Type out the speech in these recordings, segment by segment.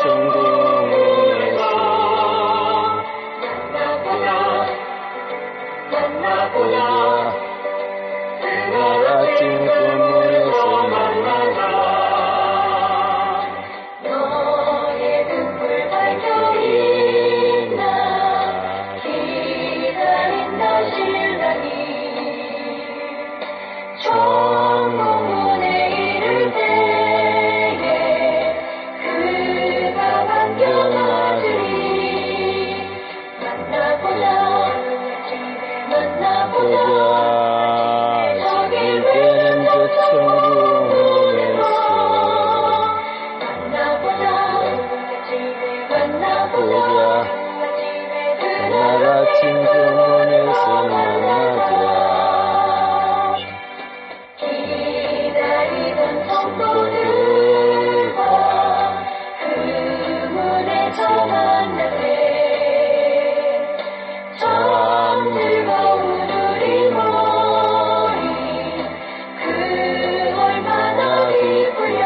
천국문에서 만나보자. 그 나라 천국문에서 만나자. 너의 등불 밝혀 있나 기다린다 신랑이. 천국문에 이를 때에 그가 반겨맞으리. 만나보자. 저길 되는 저 천국문에서 만나보자. 그 나라 천국문에서 만나자. 기다리던 성도들과 그 문에서 만나네. 참 즐거운 우리 모임 그 얼마나 기쁘랴.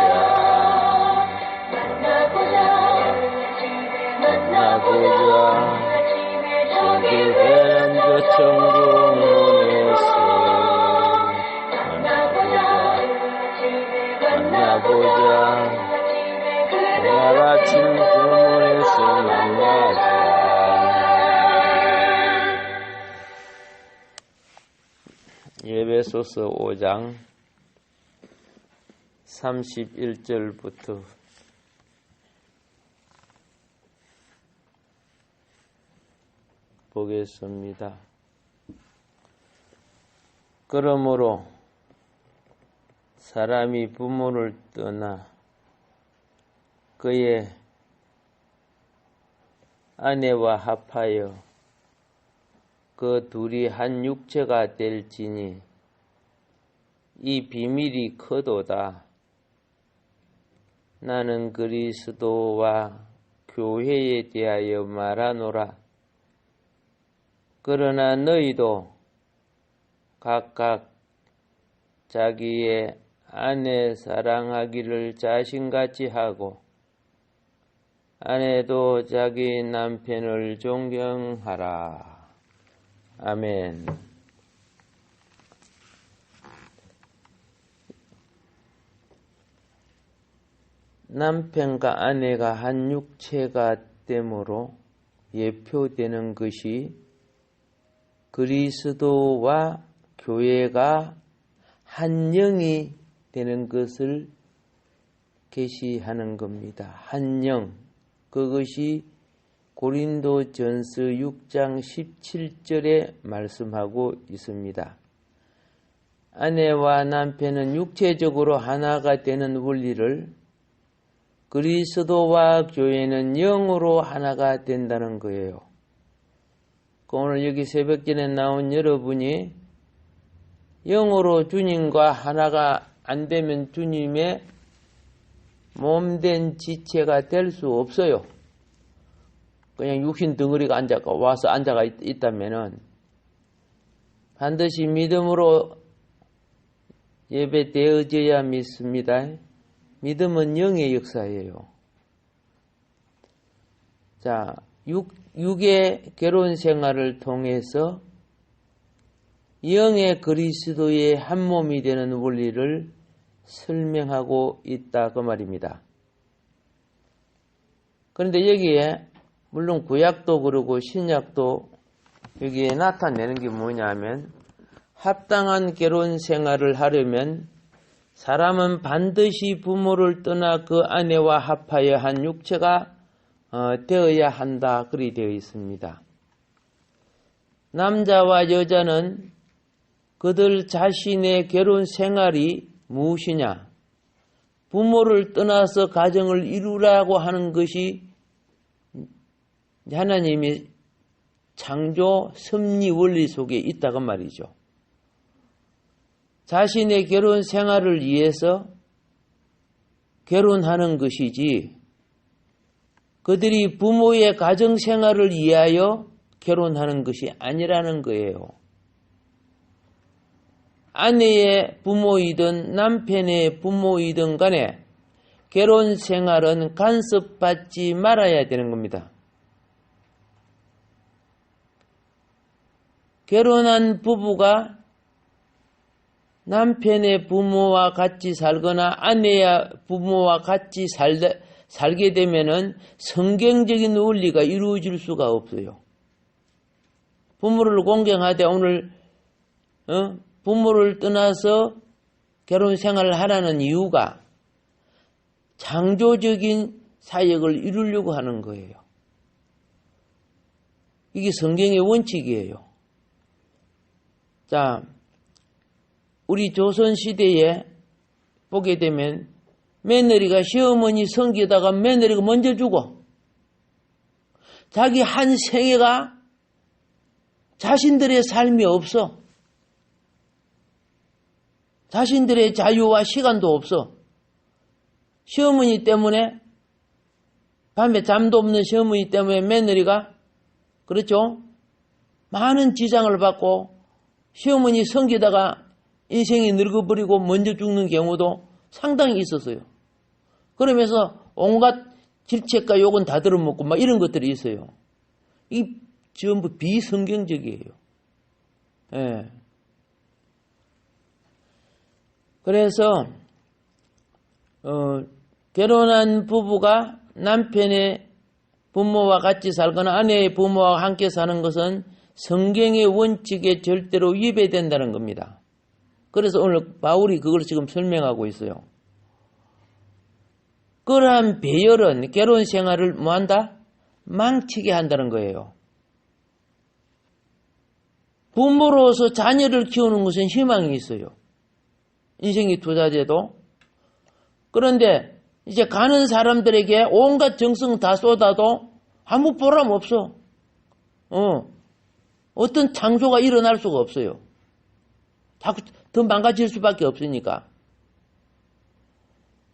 만나보자. 저길 되는 저 천국문에서 만나보자. 그 나라 천국문에서 만나자. 에베소서 5장 31절부터 보겠습니다. 그러므로 사람이 부모를 떠나 그의 아내와 합하여 그 둘이 한 육체가 될지니 이 비밀이 크도다. 나는 그리스도와 교회에 대하여 말하노라. 그러나 너희도 각각 자기의 아내 사랑하기를 자신같이 하고 아내도 자기 남편을 존경하라. 아멘. 남편과 아내가 한 육체가 됨으로 예표되는 것이 그리스도와 교회가 한 영이 되는 것을 계시하는 겁니다. 한 영. 그것이 고린도전서 6장 17절에 말씀하고 있습니다. 아내와 남편은 육체적으로 하나가 되는 원리를 그리스도와 교회는 영으로 하나가 된다는 거예요. 오늘 여기 새벽전에 나온 여러분이 영으로 주님과 하나가 안 되면 주님의 몸된 지체가 될 수 없어요. 그냥 육신 덩어리가 와서 앉아가 있다면은 반드시 믿음으로 예배 되어져야 믿습니다. 믿음은 영의 역사예요. 자, 육의 결혼 생활을 통해서 영의 그리스도의 한 몸이 되는 원리를 설명하고 있다 그 말입니다. 그런데 여기에 물론 구약도 그러고 신약도 여기에 나타내는 게 뭐냐면 합당한 결혼 생활을 하려면 사람은 반드시 부모를 떠나 그 아내와 합하여 한 육체가 되어야 한다 그리 되어 있습니다. 남자와 여자는 그들 자신의 결혼 생활이 무엇이냐? 부모를 떠나서 가정을 이루라고 하는 것이 하나님의 창조 섭리 원리 속에 있다고 말이죠. 자신의 결혼 생활을 위해서 결혼하는 것이지 그들이 부모의 가정 생활을 위하여 결혼하는 것이 아니라는 거예요. 아내의 부모이든 남편의 부모이든 간에 결혼 생활은 간섭받지 말아야 되는 겁니다. 결혼한 부부가 남편의 부모와 같이 살거나 아내의 부모와 같이 살게 되면은 성경적인 원리가 이루어질 수가 없어요. 부모를 공경하되 오늘 부모를 떠나서 결혼 생활을 하라는 이유가 창조적인 사역을 이루려고 하는 거예요. 이게 성경의 원칙이에요. 자, 우리 조선시대에 보게 되면 며느리가 시어머니 섬기다가 며느리가 먼저 죽어. 자기 한 생애가 자신들의 삶이 없어. 자신들의 자유와 시간도 없어. 시어머니 때문에, 밤에 잠도 없는 시어머니 때문에 며느리가, 그렇죠? 많은 지장을 받고 시어머니 섬기다가 인생이 늙어버리고 먼저 죽는 경우도 상당히 있었어요. 그러면서 온갖 질책과 욕은 다 들어먹고 막 이런 것들이 있어요. 이 전부 비성경적이에요. 예. 그래서 결혼한 부부가 남편의 부모와 같이 살거나 아내의 부모와 함께 사는 것은 성경의 원칙에 절대로 위배된다는 겁니다. 그래서 오늘 바울이 그걸 지금 설명하고 있어요. 그러한 배열은 결혼 생활을 뭐한다? 망치게 한다는 거예요. 부모로서 자녀를 키우는 것은 희망이 있어요. 인생이 투자돼도. 그런데 이제 가는 사람들에게 온갖 정성 다 쏟아도 아무 보람 없어. 어떤 창조가 일어날 수가 없어요. 자꾸 더 망가질 수밖에 없으니까.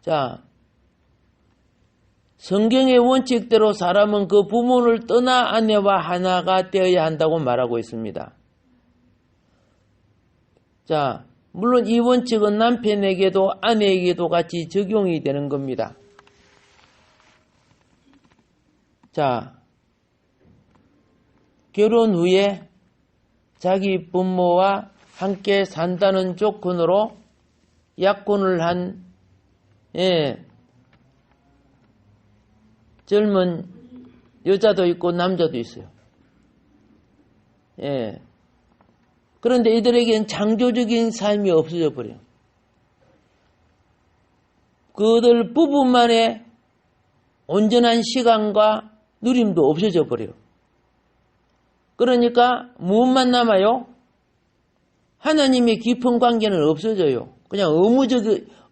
자, 성경의 원칙대로 사람은 그 부모를 떠나 아내와 하나가 되어야 한다고 말하고 있습니다. 자, 물론 이 원칙은 남편에게도 아내에게도 같이 적용이 되는 겁니다. 자, 결혼 후에 자기 부모와 함께 산다는 조건으로 약혼을 한 젊은 여자도 있고 남자도 있어요. 그런데 이들에게는 창조적인 삶이 없어져 버려요. 그들 부부만의 온전한 시간과 누림도 없어져 버려요. 그러니까 무엇만 남아요? 하나님의 깊은 관계는 없어져요. 그냥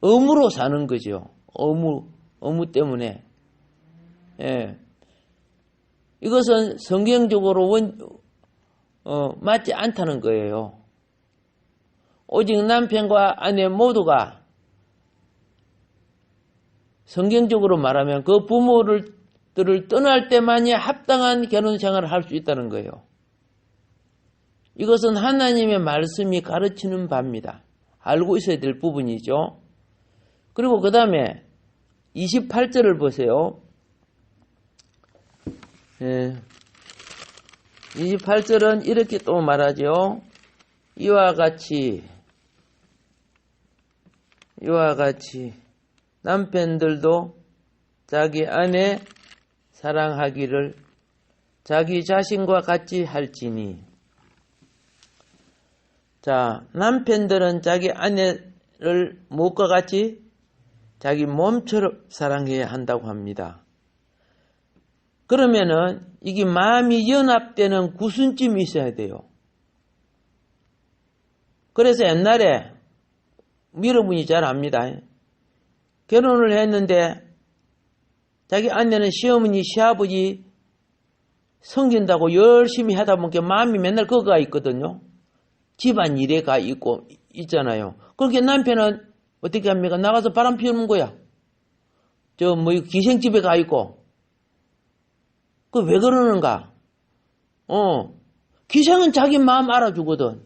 의무로 사는 거죠. 의무 때문에. 이것은 성경적으로 맞지 않다는 거예요. 오직 남편과 아내 모두가 성경적으로 말하면 그 부모들을 떠날 때만이 합당한 결혼 생활을 할 수 있다는 거예요. 이것은 하나님의 말씀이 가르치는 바입니다. 알고 있어야 될 부분이죠. 그리고 그 다음에 28절을 보세요. 28절은 이렇게 또 말하죠. 이와 같이 남편들도 자기 아내 사랑하기를 자기 자신과 같이 할지니. 자, 남편들은 자기 아내를 무엇과 같이? 자기 몸처럼 사랑해야 한다고 합니다. 그러면은 이게 마음이 연합되는 구순점이 있어야 돼요. 그래서 옛날에 여러분이 잘 압니다. 결혼을 했는데 자기 아내는 시어머니, 시아버지 섬긴다고 열심히 하다 보니까 마음이 맨날 거기가 있거든요. 집안 일에 가 있잖아요. 그렇게 남편은 어떻게 합니까? 나가서 바람 피우는 거야. 기생집에 가 있고. 그 왜 그러는가? 기생은 자기 마음 알아주거든.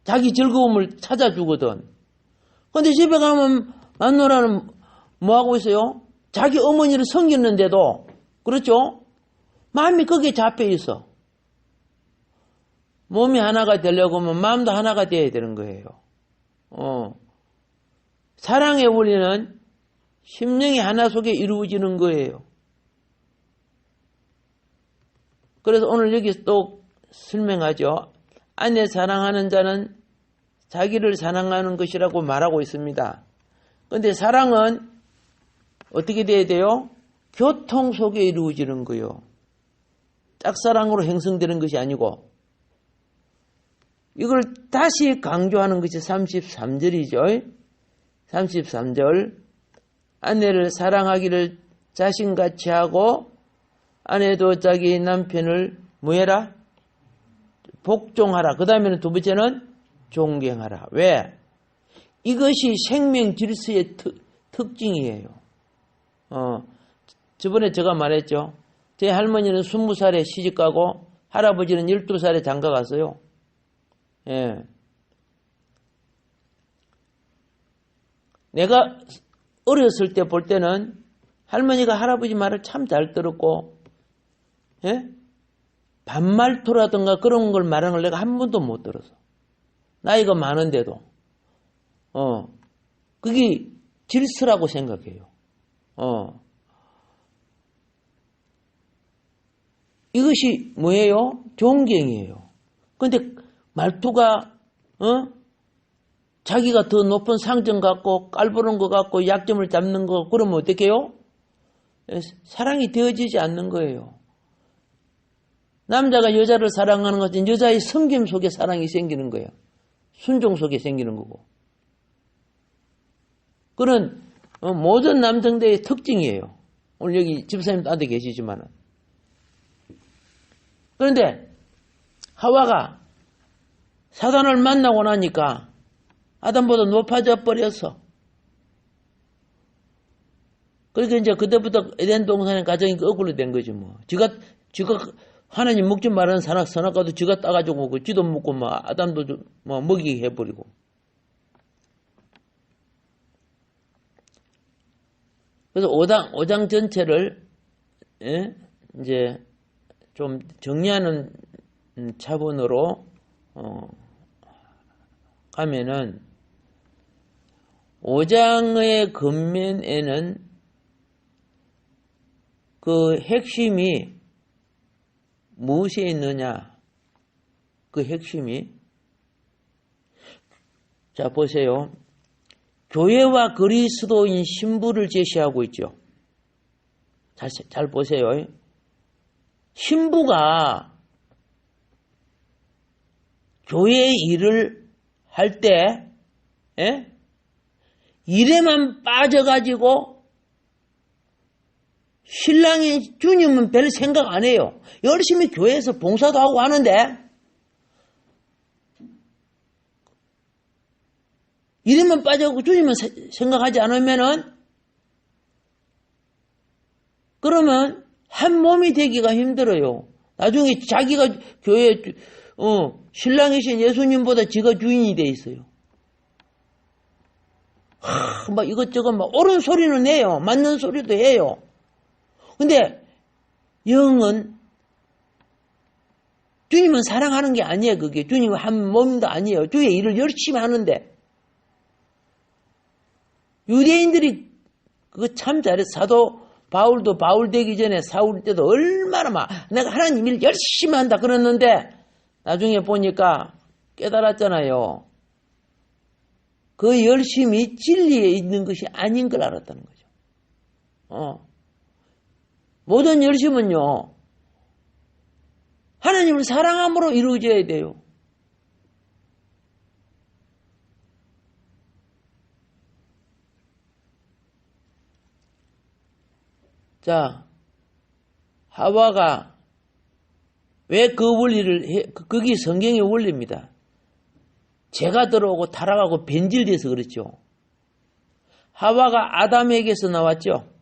자기 즐거움을 찾아주거든. 근데 집에 가면 마누라는 뭐하고 있어요? 자기 어머니를 섬기는데도, 그렇죠? 마음이 거기에 잡혀 있어. 몸이 하나가 되려고 하면 마음도 하나가 되어야 되는 거예요. 사랑의 원리는 심령이 하나 속에 이루어지는 거예요. 그래서 오늘 여기 또 설명하죠. 아내 사랑하는 자는 자기를 사랑하는 것이라고 말하고 있습니다. 그런데 사랑은 어떻게 돼야 돼요? 교통 속에 이루어지는 거예요. 짝사랑으로 형성되는 것이 아니고. 이걸 다시 강조하는 것이 33절이죠. 33절. 아내를 사랑하기를 자신같이 하고 아내도 자기 남편을 뭐해라? 복종하라. 그 다음에는 두 번째는 존경하라. 왜? 이것이 생명 질서의 특징이에요. 저번에 제가 말했죠. 제 할머니는 20살에 시집가고 할아버지는 12살에 장가갔어요. 예. 내가 어렸을 때 볼 때는 할머니가 할아버지 말을 참 잘 들었고, 예? 반말투라든가 그런 걸 말하는 걸 내가 한 번도 못 들었어. 나이가 많은데도. 그게 질서라고 생각해요. 이것이 뭐예요? 존경이에요. 근데 말투가, 자기가 더 높은 상점 같고, 깔보는 것 같고, 약점을 잡는 거, 그러면 어떻게 해요? 사랑이 되어지지 않는 거예요. 남자가 여자를 사랑하는 것은 여자의 섬김 속에 사랑이 생기는 거예요. 순종 속에 생기는 거고. 그런 모든 남성들의 특징이에요. 오늘 여기 집사님도 안에 계시지만은. 그런데 하와가 사단을 만나고 나니까 아담보다 높아져 버렸어. 그러니까 이제 그때부터 에덴 동산의 가정이 거꾸로 된 거지 뭐. 지가 하나님 먹지 말라는 선악과도 지가 따가지고 그 쥐도 먹고 막 아담도 뭐 먹이게 해버리고. 그래서 5장 전체를 이제 좀 정리하는 차원으로 가면은 5장의 겉면에는 그 핵심이 무엇에 있느냐? 그 핵심이 자 보세요. 교회와 그리스도인 신부를 제시하고 있죠. 잘 보세요. 신부가 교회의 일을 할 때 일에만 빠져가지고 신랑이 주님은 별 생각 안 해요. 열심히 교회에서 봉사도 하고 하는데 일에만 빠져가지고 주님은 생각하지 않으면은 그러면 한 몸이 되기가 힘들어요. 나중에 자기가 교회 신랑이신 예수님보다 지가 주인이 돼 있어요. 막 이것저것 막 옳은 소리는 해요. 맞는 소리도 해요. 근데 영은 주님은 사랑하는 게 아니에요. 그게 주님은 한 몸도 아니에요. 주의 일을 열심히 하는데 유대인들이 그거 참 잘했어. 사도 바울도 바울 되기 전에 사울 때도 얼마나 막 내가 하나님 일 열심히 한다 그랬는데 나중에 보니까 깨달았잖아요. 그 열심이 진리에 있는 것이 아닌 걸 알았다는 거죠. 모든 열심은요, 하나님을 사랑함으로 이루어져야 돼요. 자, 하와가 왜 그 원리를 해? 그게 성경의 원리입니다. 죄가 들어오고 타락하고 변질돼서 그렇죠. 하와가 아담에게서 나왔죠.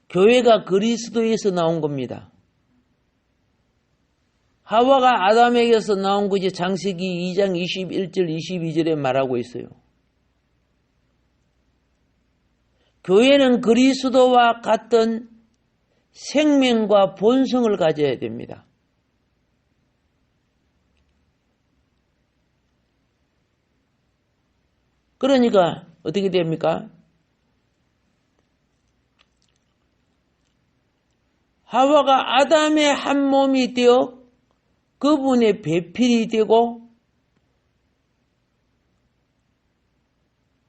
교회가 그리스도에서 나온 겁니다. 하와가 아담에게서 나온 것이 창세기 2장 21절 22절에 말하고 있어요. 교회는 그리스도와 같은 생명과 본성을 가져야 됩니다. 그러니까 어떻게 됩니까? 하와가 아담의 한 몸이 되어 그분의 배필이 되고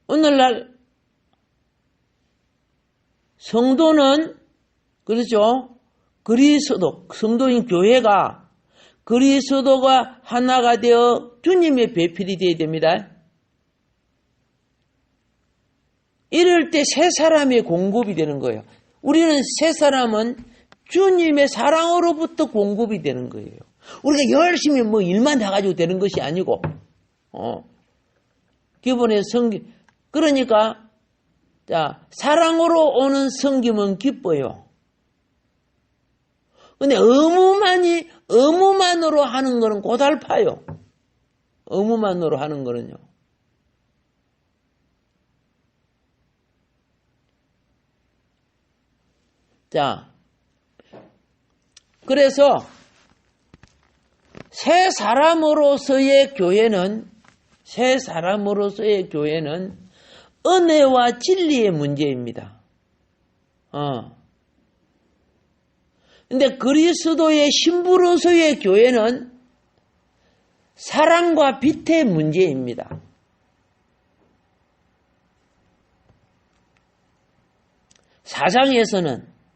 오늘날 성도는 그렇죠? 그리스도 성도인 교회가 그리스도가 하나가 되어 주님의 배필이 되어야 됩니다. 이럴 때 새 사람의 공급이 되는 거예요. 우리는 새 사람은 주님의 사랑으로부터 공급이 되는 거예요. 우리가 열심히 뭐 일만 다 가지고 되는 것이 아니고, 기본의 성김. 그러니까, 자, 사랑으로 오는 성김은 기뻐요. 근데 의무만으로 하는 거는 고달파요. 의무만으로 하는 거는요. 자, 그래서 새 사람으로서의 교회는 은혜와 진리의 문제입니다. 근데 그리스도의 신부로서의 교회는 사랑과 빛의 문제입니다.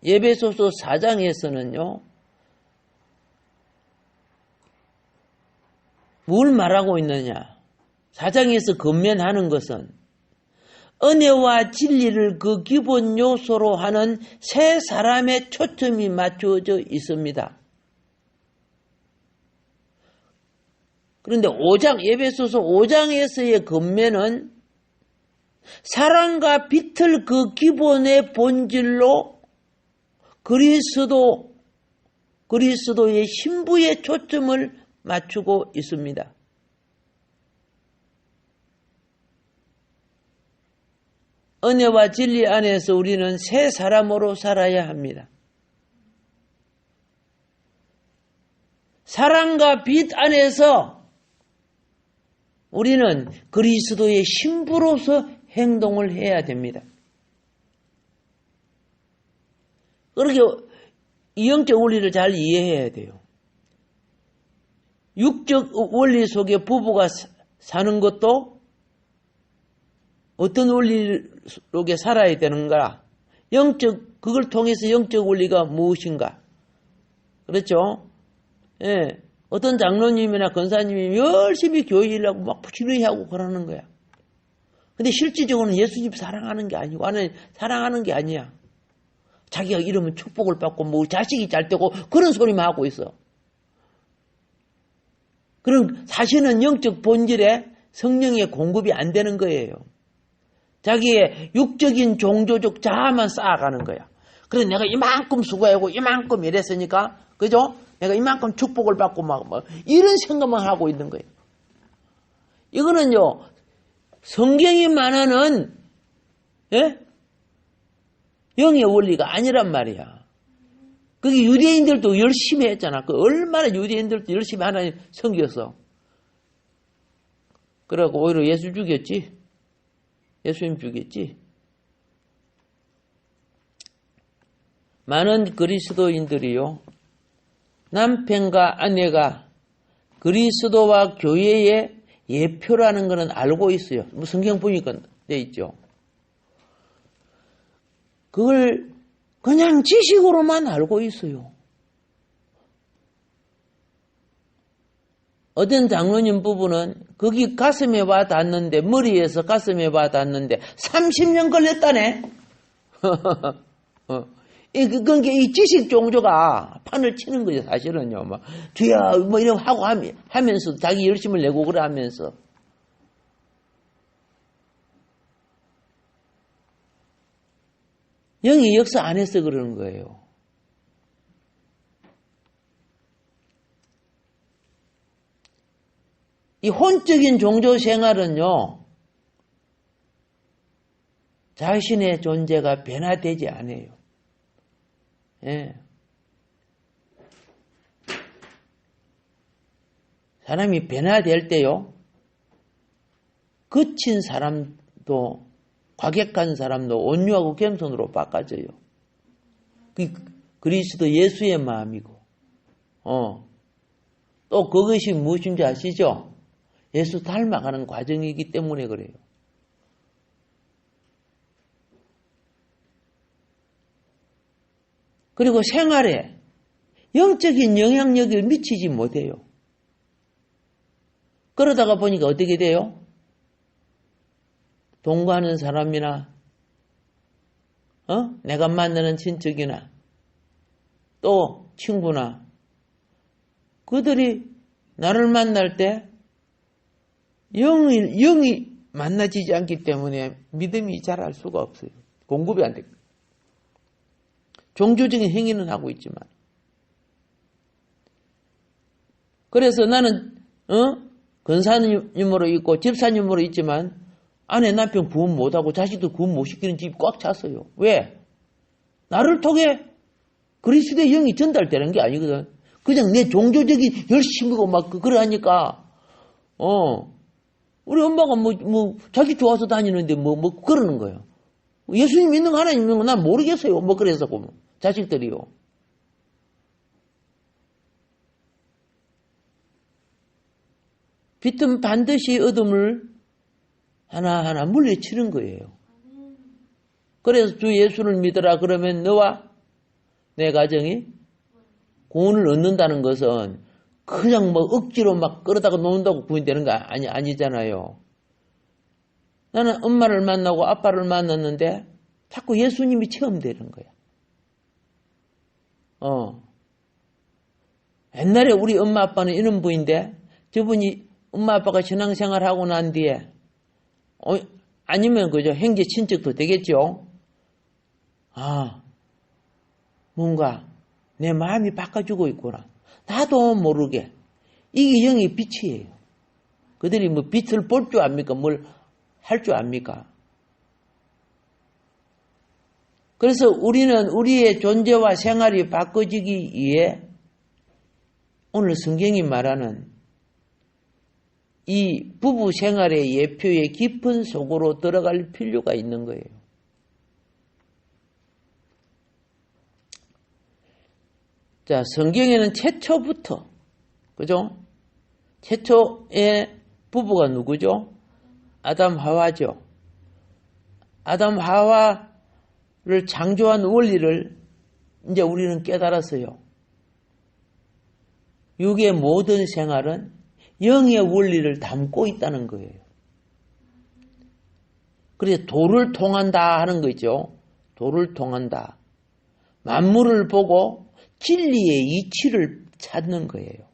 에베소서 4장에서는요, 뭘 말하고 있느냐? 4장에서 건면하는 것은 은혜와 진리를 그 기본 요소로 하는 새 사람의 초점이 맞춰져 있습니다. 그런데 에베소서 5장에서의 건면은 사랑과 빛을 그 기본의 본질로 그리스도의 신부의 초점을 맞추고 있습니다. 은혜와 진리 안에서 우리는 새 사람으로 살아야 합니다. 사랑과 빛 안에서 우리는 그리스도의 신부로서 행동을 해야 됩니다. 그렇게 이 영적 원리를 잘 이해해야 돼요. 육적 원리 속에 부부가 사는 것도 어떤 원리 속에 살아야 되는가? 그걸 통해서 영적 원리가 무엇인가? 그렇죠? 예. 어떤 장로님이나 권사님이 열심히 교회 일하고 막 부지런히 하고 그러는 거야. 근데 실질적으로는 예수님 사랑하는 게 아니고, 사랑하는 게 아니야. 자기가 이러면 축복을 받고, 뭐, 자식이 잘 되고, 그런 소리만 하고 있어. 그럼 사실은 영적 본질에 성령의 공급이 안 되는 거예요. 자기의 육적인 종교적 자아만 쌓아가는 거야. 그래서 내가 이만큼 수고하고, 이만큼 이랬으니까, 그죠? 내가 이만큼 축복을 받고 막 이런 생각만 하고 있는 거예요. 이거는요, 성경이 말하는 영의 원리가 아니란 말이야. 그게 유대인들도 열심히 했잖아. 얼마나 유대인들도 열심히 하나님 섬겼어. 그래갖고 오히려 예수 죽였지. 예수님 죽였지. 많은 그리스도인들이요, 남편과 아내가 그리스도와 교회의 예표라는 것은 알고 있어요. 뭐 성경 보니까 돼 있죠. 그걸 그냥 지식으로만 알고 있어요. 어떤 장로님 부부는 거기 가슴에 와 닿는데, 머리에서 가슴에 와 닿는데 30년 걸렸다네. 그러니까 이 지식 종교가 판을 치는 거죠, 사실은요. 막, 주야, 뭐 이런 하고 하면서 자기 열심을 내고 그래 하면서. 영이 역사 안 해서 그러는 거예요. 이 혼적인 종교 생활은요, 자신의 존재가 변화되지 않아요. 예. 사람이 변화될 때요, 거친 사람도, 과격한 사람도 온유하고 겸손으로 바꿔져요. 그리스도 예수의 마음이고, 또 그것이 무엇인지 아시죠? 예수 닮아가는 과정이기 때문에 그래요. 그리고 생활에 영적인 영향력을 미치지 못해요. 그러다가 보니까 어떻게 돼요? 동거하는 사람이나 내가 만나는 친척이나 또 친구나 그들이 나를 만날 때 영이 만나지지 않기 때문에 믿음이 자랄 수가 없어요. 공급이 안 됩니다. 종교적인 행위는 하고 있지만. 그래서 나는 권사님으로 있고 집사님으로 있지만 아내 남편 구원 못하고 자식도 구원 못 시키는 집이 꽉 찼어요. 왜? 나를 통해 그리스도의 영이 전달되는 게 아니거든. 그냥 내 종교적인 열심이고 막 그래 하니까 우리 엄마가 뭐 자기 좋아서 다니는데 뭐 그러는 거예요. 예수님 믿는 거 하나님 믿는 거 난 모르겠어요. 뭐 그래서 자식들이요. 빛은 반드시 어둠을 하나하나 물리치는 거예요. 그래서 주 예수를 믿어라 그러면 너와 내 가정이 구원을 얻는다는 것은 그냥 뭐 억지로 막 끌어다가 놓는다고 구원이 되는 거 아니잖아요. 나는 엄마를 만나고 아빠를 만났는데 자꾸 예수님이 체험되는 거야. 옛날에 우리 엄마 아빠는 이런 분인데 저분이 엄마 아빠가 신앙생활하고 난 뒤에 아니면 그죠 형제 친척도 되겠죠. 뭔가 내 마음이 바꿔주고 있구나. 나도 모르게 이게 영의 빛이에요. 그들이 뭐 빛을 볼 줄 압니까? 뭘 할 줄 압니까? 그래서 우리는 우리의 존재와 생활이 바꿔지기 위해 오늘 성경이 말하는 이 부부 생활의 예표의 깊은 속으로 들어갈 필요가 있는 거예요. 자, 성경에는 최초부터, 그죠? 최초의 부부가 누구죠? 아담 하와죠. 아담 하와를 창조한 원리를 이제 우리는 깨달았어요. 육의 모든 생활은 영의 원리를 담고 있다는 거예요. 그래서 도를 통한다 하는 거죠. 도를 통한다. 만물을 보고 진리의 이치를 찾는 거예요.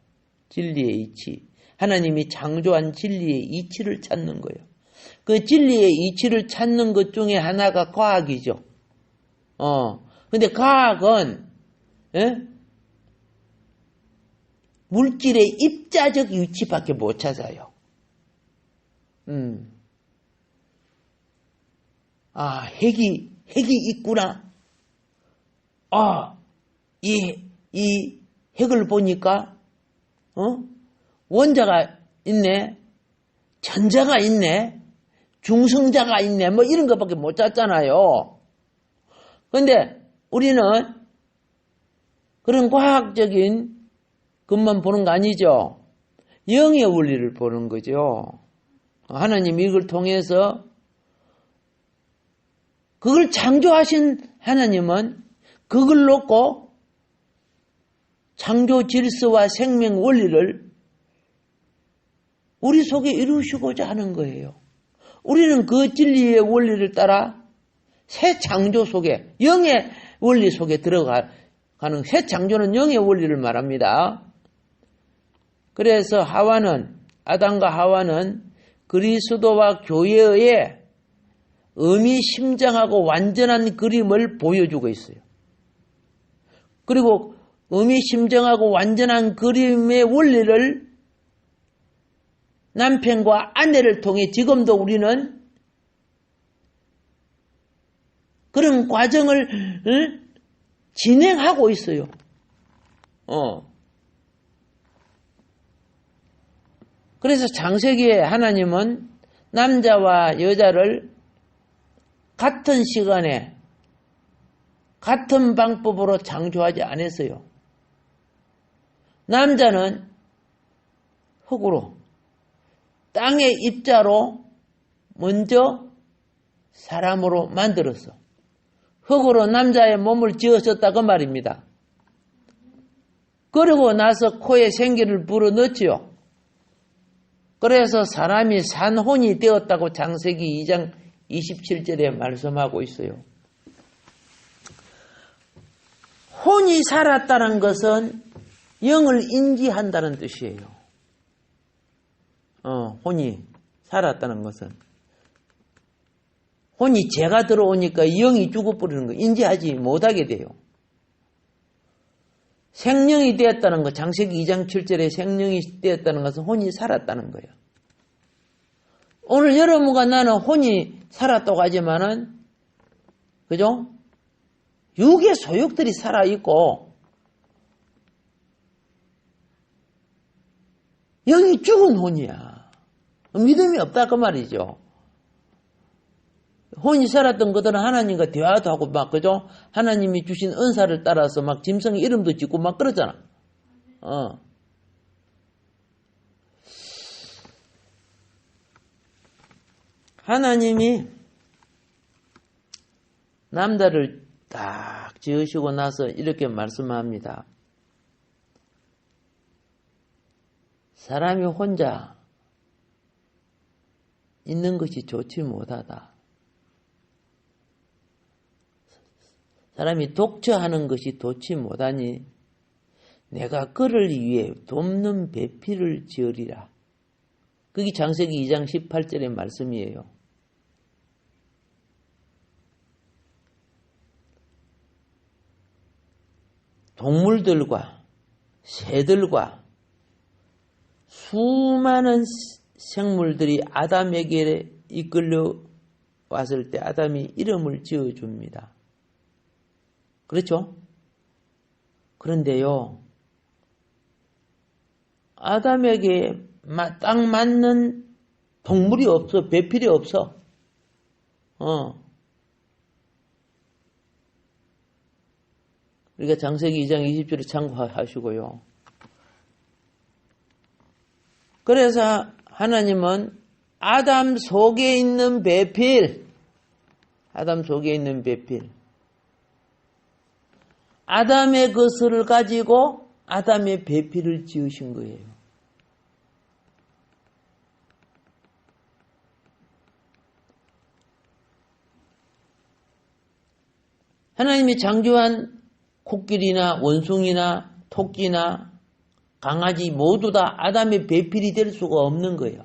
진리의 이치. 하나님이 창조한 진리의 이치를 찾는 거예요. 그 진리의 이치를 찾는 것 중에 하나가 과학이죠. 근데 과학은, 물질의 입자적 위치밖에 못 찾아요. 핵이 있구나. 이 핵을 보니까, 원자가 있네. 전자가 있네. 중성자가 있네. 뭐 이런 것밖에 못 찾잖아요. 근데 우리는 그런 과학적인 것만 보는 거 아니죠. 영의 원리를 보는 거죠. 하나님이 이걸 통해서 그걸 창조하신 하나님은 그걸 놓고 창조 질서와 생명 원리를 우리 속에 이루시고자 하는 거예요. 우리는 그 진리의 원리를 따라 새 창조 속에, 영의 원리 속에 들어가는, 새 창조는 영의 원리를 말합니다. 그래서 아담과 하와는 그리스도와 교회의 의미심장하고 완전한 그림을 보여주고 있어요. 그리고 의미심장하고 완전한 그림의 원리를 남편과 아내를 통해 지금도 우리는 그런 과정을 진행하고 있어요. 그래서 창세기에 하나님은 남자와 여자를 같은 시간에 같은 방법으로 창조하지 않았어요. 남자는 흙으로 땅의 입자로 먼저 사람으로 만들었어. 흙으로 남자의 몸을 지었었다 그 말입니다. 그러고 나서 코에 생기를 불어넣지요. 그래서 사람이 산혼이 되었다고 창세기 2장 27절에 말씀하고 있어요. 혼이 살았다는 것은 영을 인지한다는 뜻이에요. 혼이 살았다는 것은. 혼이 죄가 들어오니까 영이 죽어버리는 거 인지하지 못하게 돼요. 생명이 되었다는 것, 창세기 2장 7절에 생명이 되었다는 것은 혼이 살았다는 거예요. 오늘 여러분과 나는 혼이 살았다고 하지만은, 그죠? 육의 소욕들이 살아있고, 영이 죽은 혼이야. 믿음이 없다 그 말이죠. 혼이 살았던 것들은 하나님과 대화도 하고 막, 그죠? 하나님이 주신 은사를 따라서 막 짐승의 이름도 짓고 막 그러잖아. 하나님이 남자를 딱 지으시고 나서 이렇게 말씀합니다. 사람이 혼자 있는 것이 좋지 못하다. 사람이 독처하는 것이 좋지 못하니 내가 그를 위해 돕는 배필을 지으리라. 그게 창세기 2장 18절의 말씀이에요. 동물들과 새들과 수많은 생물들이 아담에게 이끌려 왔을 때 아담이 이름을 지어줍니다. 그렇죠? 그런데요, 아담에게 딱 맞는 동물이 없어, 배필이 없어. 그러니까 창세기 2장 20절에 참고하시고요. 그래서 하나님은 아담 속에 있는 배필, 아담의 것을 가지고 아담의 배필을 지으신 거예요. 하나님이 창조한 코끼리나 원숭이나 토끼나 강아지 모두 다 아담의 배필이 될 수가 없는 거예요.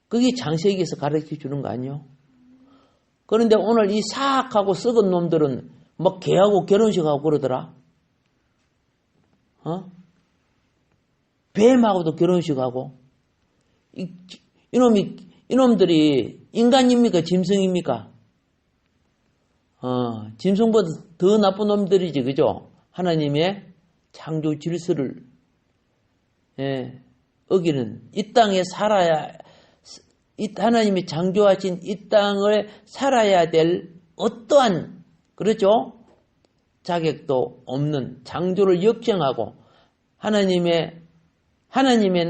그게 창세기에서 가르쳐 주는 거 아니에요? 그런데 오늘 이 사악하고 썩은 놈들은 막 개하고 결혼식하고 그러더라. 뱀하고도 결혼식하고. 이놈들이 인간입니까? 짐승입니까? 짐승보다 더 나쁜 놈들이지, 그죠? 하나님의 창조 질서를 어기는 이 땅에 살아야 하나님이 창조하신 이 땅을 살아야 될 어떠한 그렇죠? 자격도 없는 창조를 역정하고 하나님의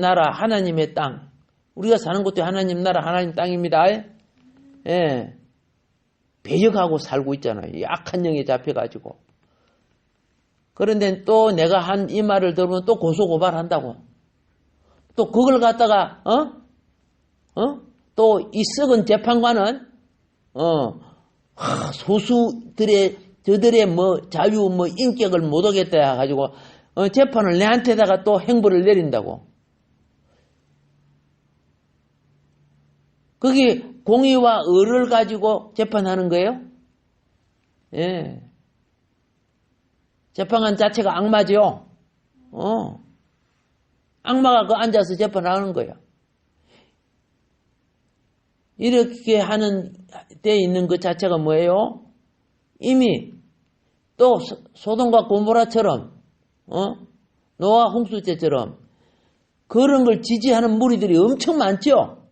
나라, 하나님의 땅 우리가 사는 곳도 하나님 나라, 하나님 땅입니다. 배역하고 살고 있잖아요. 이 악한 영에 잡혀가지고. 그런데 또 내가 한 이 말을 들으면 또 고소고발한다고. 또 그걸 갖다가 또 이 썩은 재판관은 저들의 자유 인격을 못 오겠다 해가지고 재판을 내한테다가 또 행벌을 내린다고. 그게 공의와 의를 가지고 재판하는 거예요? 예. 재판관 자체가 악마죠. 악마가 그 앉아서 재판하는 거예요. 이렇게 하는 데 있는 것 자체가 뭐예요? 이미 또 소돔과 고모라처럼 노아 홍수 때처럼 그런 걸 지지하는 무리들이 엄청 많죠.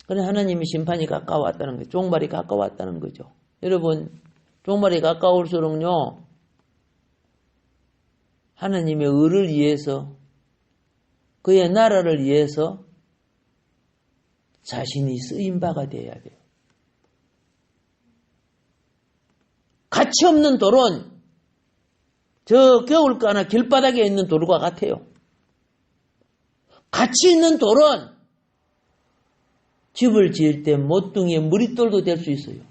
그래 하나님의 심판이 가까웠다는 거죠. 종말이 가까웠다는 거죠. 여러분 종말이 가까울수록요 하나님의 의를 위해서 그의 나라를 위해서 자신이 쓰임바가 되어야 돼요. 가치 없는 돌은 저 겨울가나 길바닥에 있는 돌과 같아요. 가치 있는 돌은 집을 지을 때 모퉁이의 머릿돌도 될 수 있어요.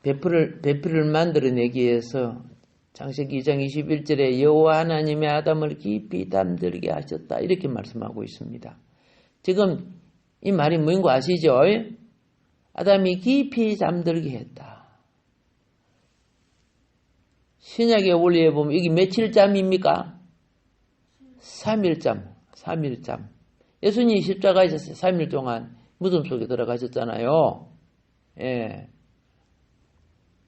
배풀을 만들어내기 위해서 창세기 2장 21절에 여호와 하나님의 아담을 깊이 잠들게 하셨다 이렇게 말씀하고 있습니다. 지금 이 말이 뭐인 거 아시죠? 아담이 깊이 잠들게 했다. 신약의 원리에 보면 이게 며칠 잠입니까? 3일 잠. 예수님이 십자가에서 3일 동안 무덤 속에 들어가셨잖아요. 예.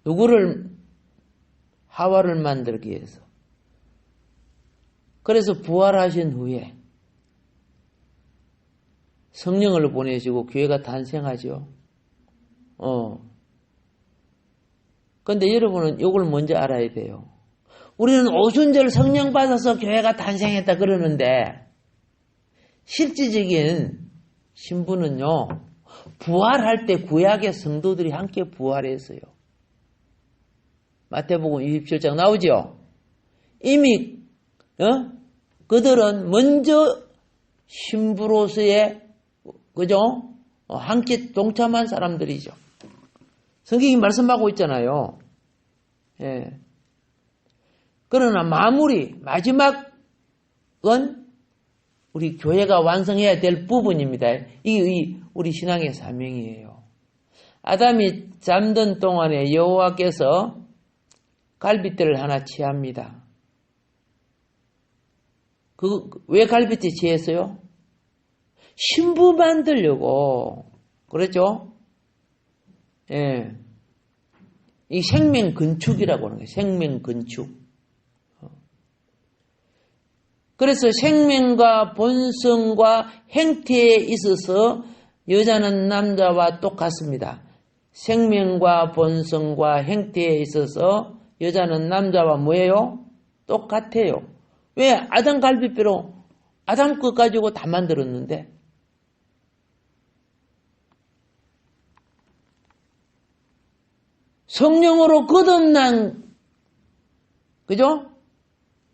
누구를? 하와를 만들기 위해서. 그래서 부활하신 후에 성령을 보내시고 교회가 탄생하죠. 그런데 여러분은 이걸 먼저 알아야 돼요. 우리는 오순절 성령 받아서 교회가 탄생했다 그러는데 실질적인 신분은요. 부활할 때 구약의 성도들이 함께 부활했어요. 마태복음 27장 나오죠? 이미 그들은 먼저 신부로서의 그죠? 함께 동참한 사람들이죠. 성경이 말씀하고 있잖아요. 예. 그러나 마지막은 우리 교회가 완성해야 될 부분입니다. 이게 우리 신앙의 사명이에요. 아담이 잠든 동안에 여호와께서 갈빗대를 하나 취합니다. 왜 갈빗대 취했어요? 신부 만들려고. 그렇죠? 예. 이 생명 건축이라고 하는 거예요. 생명 건축. 그래서 생명과 본성과 행태에 있어서 여자는 남자와 똑같습니다. 생명과 본성과 행태에 있어서 여자는 남자와 뭐예요? 똑같아요. 왜? 아담 갈빗대로 아담 것 가지고 다 만들었는데. 성령으로 거듭난, 그죠?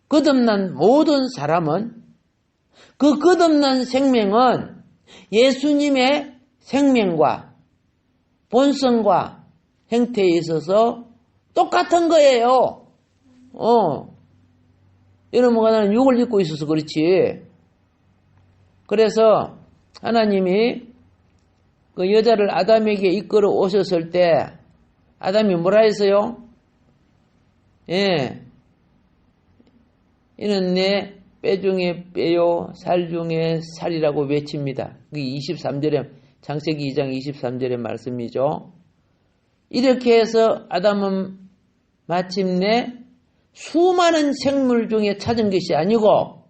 거듭난 모든 사람은 그 거듭난 생명은 예수님의 생명과 본성과 행태에 있어서 똑같은 거예요. 여러분과 나는 육을 입고 있어서 그렇지. 그래서 하나님이 그 여자를 아담에게 이끌어 오셨을 때 아담이 뭐라 했어요? 예. 이는 내 뼈 중에 뼈요 살 중에 살이라고 외칩니다. 그게 23절에 창세기 2장 23절의 말씀이죠. 이렇게 해서 아담은 마침내 수많은 생물 중에 찾은 것이 아니고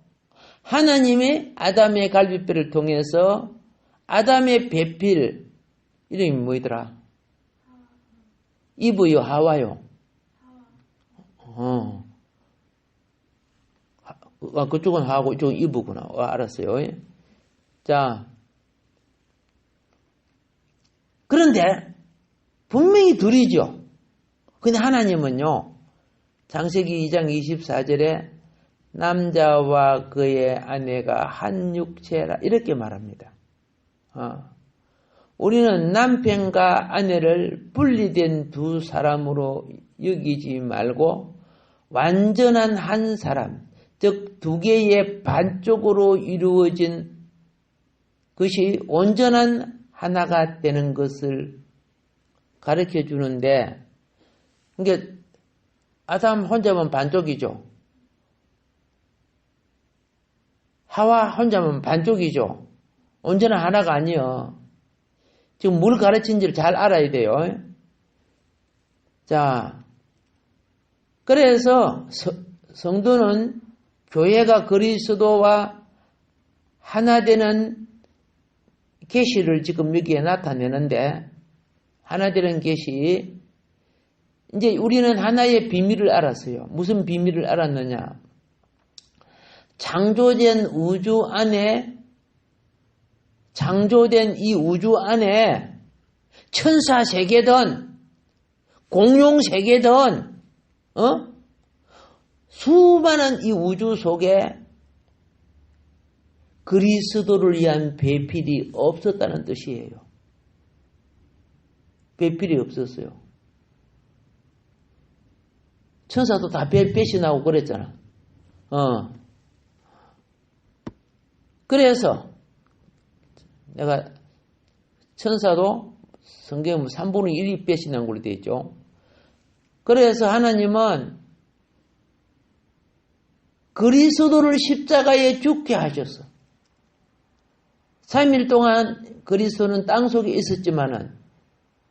하나님이 아담의 갈빗뼈를 통해서 아담의 배필 이름이 뭐더라? 이브요 하와요. 그쪽은 하고 이쪽은 이브구나. 알았어요. 자, 그런데 분명히 둘이죠. 근데 하나님은요. 창세기 2장 24절에 남자와 그의 아내가 한 육체라 이렇게 말합니다. 우리는 남편과 아내를 분리된 두 사람으로 여기지 말고 완전한 한 사람, 즉 두 개의 반쪽으로 이루어진 그것이 온전한 하나가 되는 것을 가르쳐 주는데, 그러니까 아담 혼자면 반쪽이죠. 하와 혼자면 반쪽이죠. 온전한 하나가 아니요. 지금 뭘 가르친지를 잘 알아야 돼요. 자, 그래서 성도는 교회가 그리스도와 하나 되는 계시를 지금 여기에 나타내는데, 하나 되는 계시, 이제 우리는 하나의 비밀을 알았어요. 무슨 비밀을 알았느냐? 창조된 이 우주 안에 천사 세계든 공룡 세계든 수많은 이 우주 속에 그리스도를 위한 배필이 없었다는 뜻이에요. 배필이 없었어요. 천사도 다 배신하고 그랬잖아. 그래서 내가 천사도 성경에 3분의 1이 배신한 걸로 되어 있죠. 그래서 하나님은 그리스도를 십자가에 죽게 하셨어. 3일 동안 그리스도는 땅 속에 있었지만은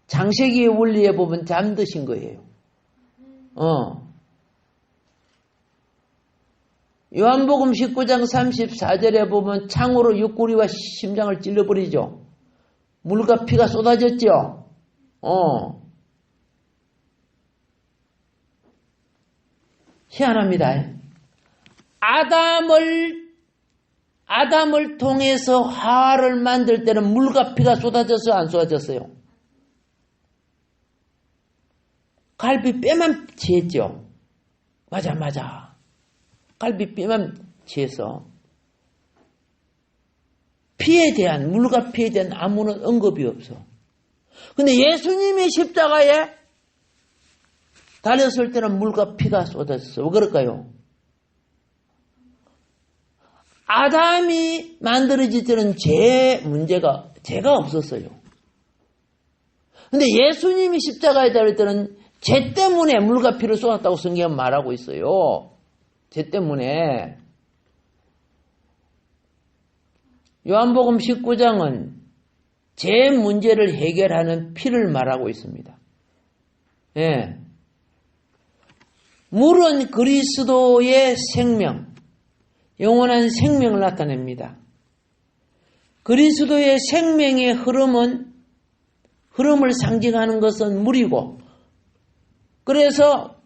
창세기의 원리에 보면 잠드신 거예요. 요한복음 19장 34절에 보면 창으로 옆구리와 심장을 찔러버리죠. 물과 피가 쏟아졌죠. 희한합니다. 아담을 통해서 하와를 만들 때는 물과 피가 쏟아졌어요, 안 쏟아졌어요? 갈비 뼈만 취했죠. 맞아. 갈비 뼈만 취해서 물과 피에 대한 아무런 언급이 없어. 근데 예수님이 십자가에 달렸을 때는 물과 피가 쏟아졌어요. 왜 그럴까요? 아담이 만들어질 때는 죄가 없었어요. 근데 예수님이 십자가에 달릴 때는 죄 때문에 물과 피를 쏟았다고 성경은 말하고 있어요. 죄 때문에. 요한복음 19장은 죄 문제를 해결하는 피를 말하고 있습니다. 예. 물은 그리스도의 생명, 영원한 생명을 나타냅니다. 그리스도의 생명의 흐름을 상징하는 것은 물이고, 그래서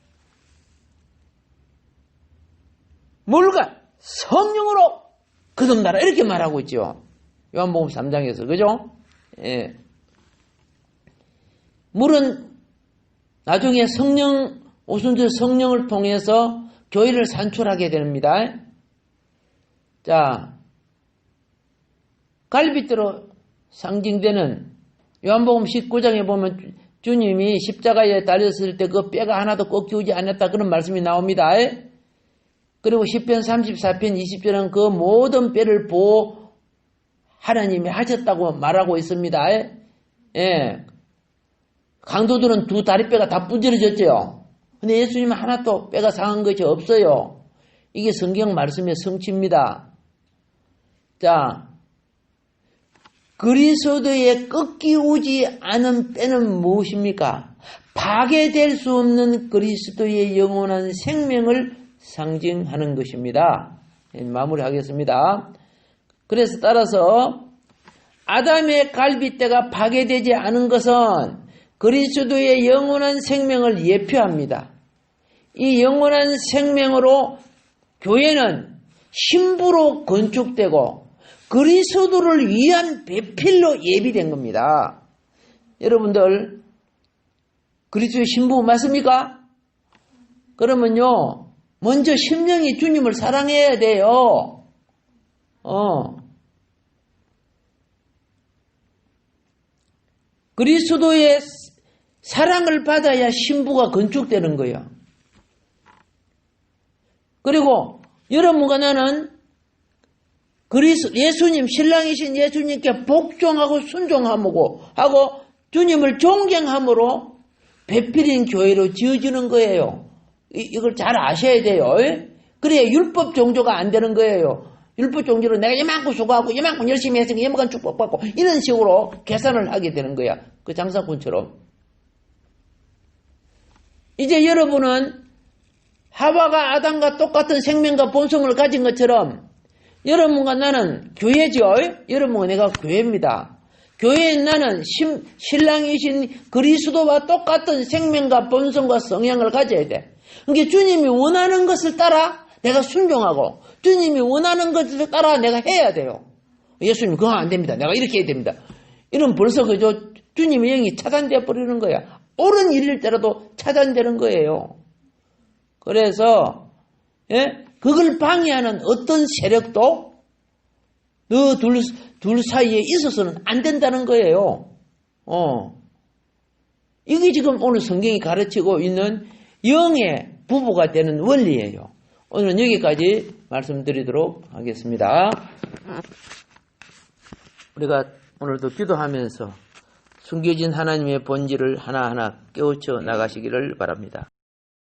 물과 성령으로 거듭나라 이렇게 말하고 있죠. 요한복음 3장에서. 그죠? 예. 물은 나중에 오순절 성령을 통해서 교회를 산출하게 됩니다. 자, 갈빗대로 상징되는 요한복음 19장에 보면 주님이 십자가에 달렸을 때 그 뼈가 하나도 꺾이지 않았다 그런 말씀이 나옵니다. 그리고 시편 34편 20절은 그 모든 뼈를 보호 하나님이 하셨다고 말하고 있습니다. 예. 강도들은 두 다리뼈가 다 부러졌죠. 근데 예수님은 하나도 뼈가 상한 것이 없어요. 이게 성경 말씀의 성취입니다. 자, 그리스도의 꺾이지 않은 뼈는 무엇입니까? 파괴될 수 없는 그리스도의 영원한 생명을 상징하는 것입니다. 마무리하겠습니다. 그래서 따라서 아담의 갈빗대가 파괴되지 않은 것은 그리스도의 영원한 생명을 예표합니다. 이 영원한 생명으로 교회는 신부로 건축되고 그리스도를 위한 배필로 예비된 겁니다. 여러분들 그리스도의 신부 맞습니까? 그러면요 먼저 심령이 주님을 사랑해야 돼요. 그리스도의 사랑을 받아야 신부가 건축되는 거예요. 그리고 여러분과 나는 예수님, 신랑이신 예수님께 복종하고 순종하고 하고 주님을 존경함으로 배필인 교회로 지어지는 거예요. 이걸 잘 아셔야 돼요. 그래야 율법 종교가 안 되는 거예요. 율법 종교로 내가 이만큼 수고하고 이만큼 열심히 했으니까 이만큼 축복받고 이런 식으로 계산을 하게 되는 거야. 그 장사꾼처럼. 이제 여러분은 하와가 아담과 똑같은 생명과 본성을 가진 것처럼 여러분과 나는 교회죠. 여러분과 내가 교회입니다. 교회에 나는 신랑이신 그리스도와 똑같은 생명과 본성과 성향을 가져야 돼. 그러니까 주님이 원하는 것을 따라 내가 순종하고 주님이 원하는 것을 따라 내가 해야 돼요. 예수님 그거 안 됩니다. 내가 이렇게 해야 됩니다. 이러면 벌써 그저 주님의 영이 차단되어 버리는 거야. 옳은 일일 때라도 차단되는 거예요. 그래서 그걸 방해하는 어떤 세력도 너 둘 사이에 있어서는 안 된다는 거예요. 이게 지금 오늘 성경이 가르치고 있는 영의 부부가 되는 원리예요. 오늘은 여기까지 말씀드리도록 하겠습니다. 우리가 오늘도 기도하면서 숨겨진 하나님의 본질을 하나하나 깨우쳐 나가시기를 바랍니다.